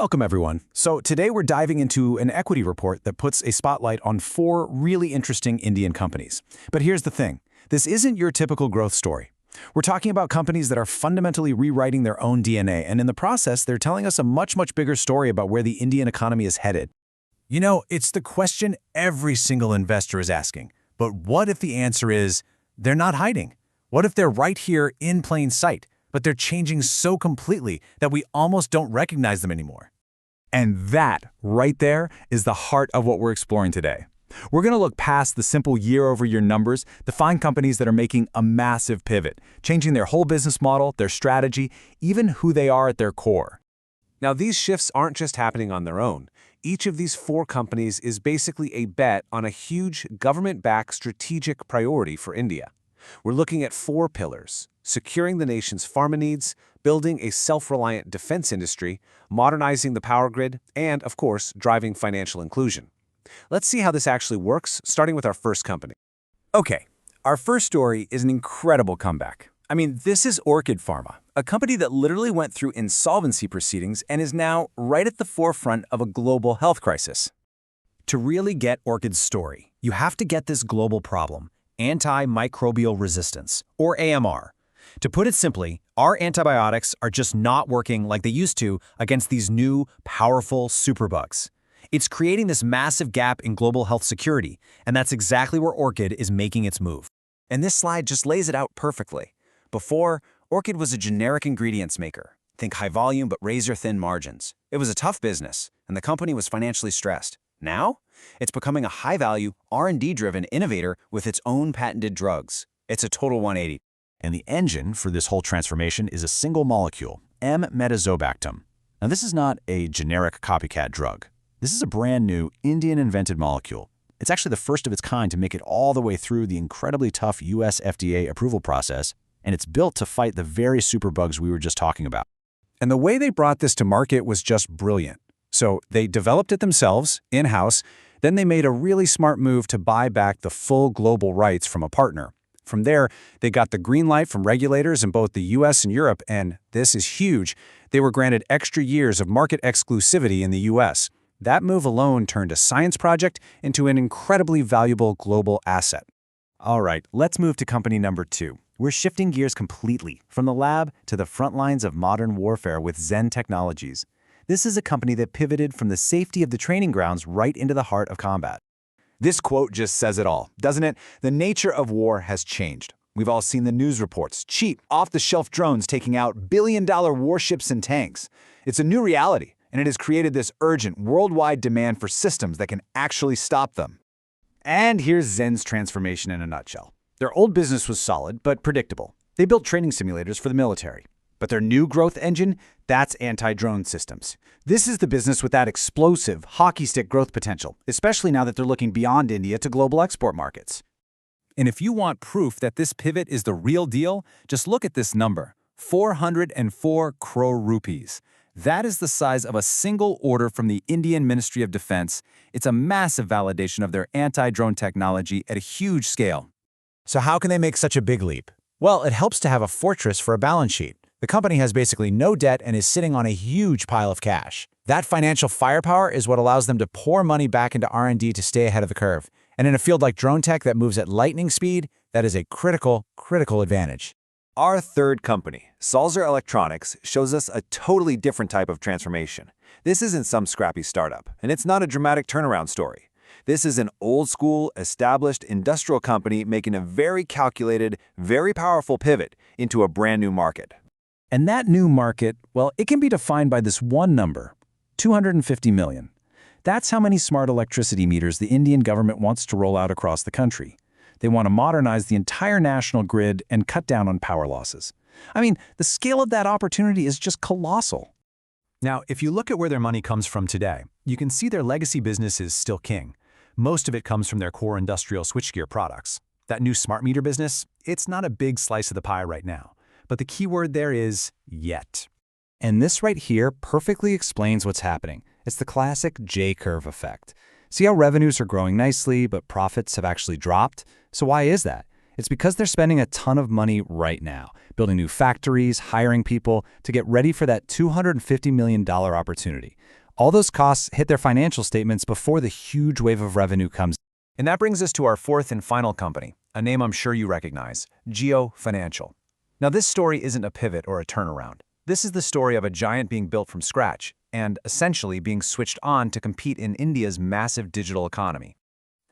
Welcome, everyone. So today we're diving into an equity report that puts a spotlight on four really interesting Indian companies. But here's the thing. This isn't your typical growth story. We're talking about companies that are fundamentally rewriting their own DNA, and in the process, they're telling us a much bigger story about where the Indian economy is headed. You know, it's the question every single investor is asking. But what if the answer is, they're not hiding? What if they're right here in plain sight, but they're changing so completely that we almost don't recognize them anymore? And that, right there, is the heart of what we're exploring today. We're going to look past the simple year-over-year numbers to find companies that are making a massive pivot, changing their whole business model, their strategy, even who they are at their core. Now, these shifts aren't just happening on their own. Each of these four companies is basically a bet on a huge government-backed strategic priority for India. We're looking at four pillars: securing the nation's pharma needs, building a self-reliant defense industry, modernizing the power grid, and, of course, driving financial inclusion. Let's see how this actually works, starting with our first company. Okay, our first story is an incredible comeback. I mean, this is Orchid Pharma, a company that literally went through insolvency proceedings and is now right at the forefront of a global health crisis. To really get Orchid's story, you have to get this global problem: antimicrobial resistance, or AMR. To put it simply, our antibiotics are just not working like they used to against these new, powerful superbugs. It's creating this massive gap in global health security, and that's exactly where Orchid is making its move. And this slide just lays it out perfectly. Before, Orchid was a generic ingredients maker. Think high volume but razor-thin margins. It was a tough business, and the company was financially stressed. Now, it's becoming a high-value, R&D-driven innovator with its own patented drugs. It's a total 180. And the engine for this whole transformation is a single molecule, M-metazobactam. Now, this is not a generic copycat drug. This is a brand new Indian-invented molecule. It's actually the first of its kind to make it all the way through the incredibly tough US FDA approval process, and it's built to fight the very superbugs we were just talking about. And the way they brought this to market was just brilliant. So they developed it themselves, in-house, then they made a really smart move to buy back the full global rights from a partner. From there, they got the green light from regulators in both the US and Europe, and this is huge. They were granted extra years of market exclusivity in the US. That move alone turned a science project into an incredibly valuable global asset. All right, let's move to company number 2. We're shifting gears completely from the lab to the front lines of modern warfare with Zen Technologies. This is a company that pivoted from the safety of the training grounds right into the heart of combat. This quote just says it all, doesn't it? The nature of war has changed. We've all seen the news reports: cheap, off-the-shelf drones taking out billion-dollar warships and tanks. It's a new reality, and it has created this urgent worldwide demand for systems that can actually stop them. And here's Zen's transformation in a nutshell. Their old business was solid, but predictable. They built training simulators for the military. But their new growth engine, that's anti-drone systems. This is the business with that explosive, hockey stick growth potential, especially now that they're looking beyond India to global export markets. And if you want proof that this pivot is the real deal, just look at this number: 404 crore rupees. That is the size of a single order from the Indian Ministry of Defense. It's a massive validation of their anti-drone technology at a huge scale. So how can they make such a big leap? Well, it helps to have a fortress for a balance sheet. The company has basically no debt and is sitting on a huge pile of cash. That financial firepower is what allows them to pour money back into R&D to stay ahead of the curve. And in a field like drone tech that moves at lightning speed, that is a critical advantage. Our third company, Sulzer Electronics, shows us a totally different type of transformation. This isn't some scrappy startup, and it's not a dramatic turnaround story. This is an old-school, established industrial company making a very calculated, very powerful pivot into a brand new market. And that new market, well, it can be defined by this one number: 250 million. That's how many smart electricity meters the Indian government wants to roll out across the country. They want to modernize the entire national grid and cut down on power losses. I mean, the scale of that opportunity is just colossal. Now, if you look at where their money comes from today, you can see their legacy business is still king. Most of it comes from their core industrial switchgear products. That new smart meter business, it's not a big slice of the pie right now. But the key word there is yet. And this right here perfectly explains what's happening. It's the classic J-curve effect. See how revenues are growing nicely, but profits have actually dropped? So why is that? It's because they're spending a ton of money right now, building new factories, hiring people to get ready for that $250 million opportunity. All those costs hit their financial statements before the huge wave of revenue comes. And that brings us to our fourth and final company, a name I'm sure you recognize, Jio Financial. Now, this story isn't a pivot or a turnaround. This is the story of a giant being built from scratch and essentially being switched on to compete in India's massive digital economy.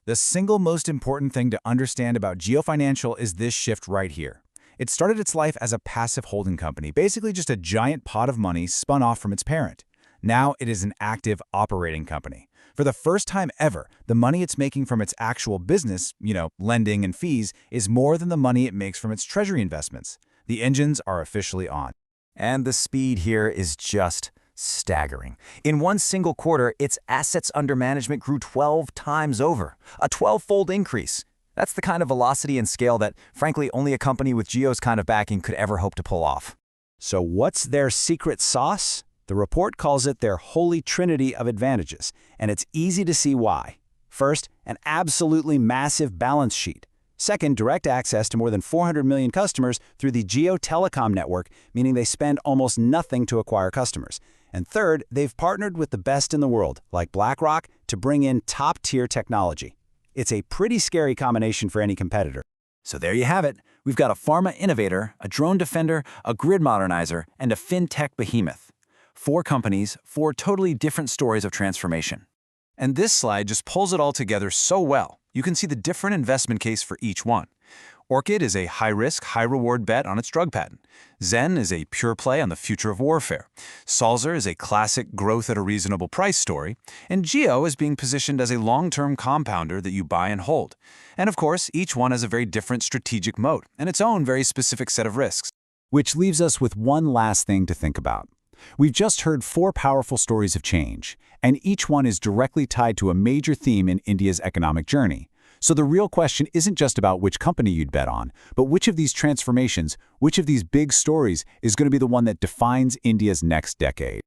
The single most important thing to understand about Jio Financial is this shift right here. It started its life as a passive holding company, basically just a giant pot of money spun off from its parent. Now it is an active operating company. For the first time ever, the money it's making from its actual business, lending and fees, is more than the money it makes from its treasury investments. The engines are officially on. And the speed here is just staggering. In one single quarter, its assets under management grew 12 times over, a 12-fold increase. That's the kind of velocity and scale that, frankly, only a company with Jio's kind of backing could ever hope to pull off. So what's their secret sauce? The report calls it their holy trinity of advantages, and it's easy to see why. First, an absolutely massive balance sheet. Second, direct access to more than 400 million customers through the Jio Telecom network, meaning they spend almost nothing to acquire customers. And third, they've partnered with the best in the world, like BlackRock, to bring in top-tier technology. It's a pretty scary combination for any competitor. So there you have it. We've got a pharma innovator, a drone defender, a grid modernizer, and a fintech behemoth. 4 companies, 4 totally different stories of transformation. And this slide just pulls it all together so well. You can see the different investment case for each one. Orchid is a high-risk, high-reward bet on its drug patent. Zen is a pure play on the future of warfare. Sulzer is a classic growth at a reasonable price story. And Jio is being positioned as a long-term compounder that you buy and hold. And of course, each one has a very different strategic moat and its own very specific set of risks. Which leaves us with one last thing to think about. We've just heard 4 powerful stories of change, and each one is directly tied to a major theme in India's economic journey. So the real question isn't just about which company you'd bet on, but which of these transformations, which of these big stories is going to be the one that defines India's next decade.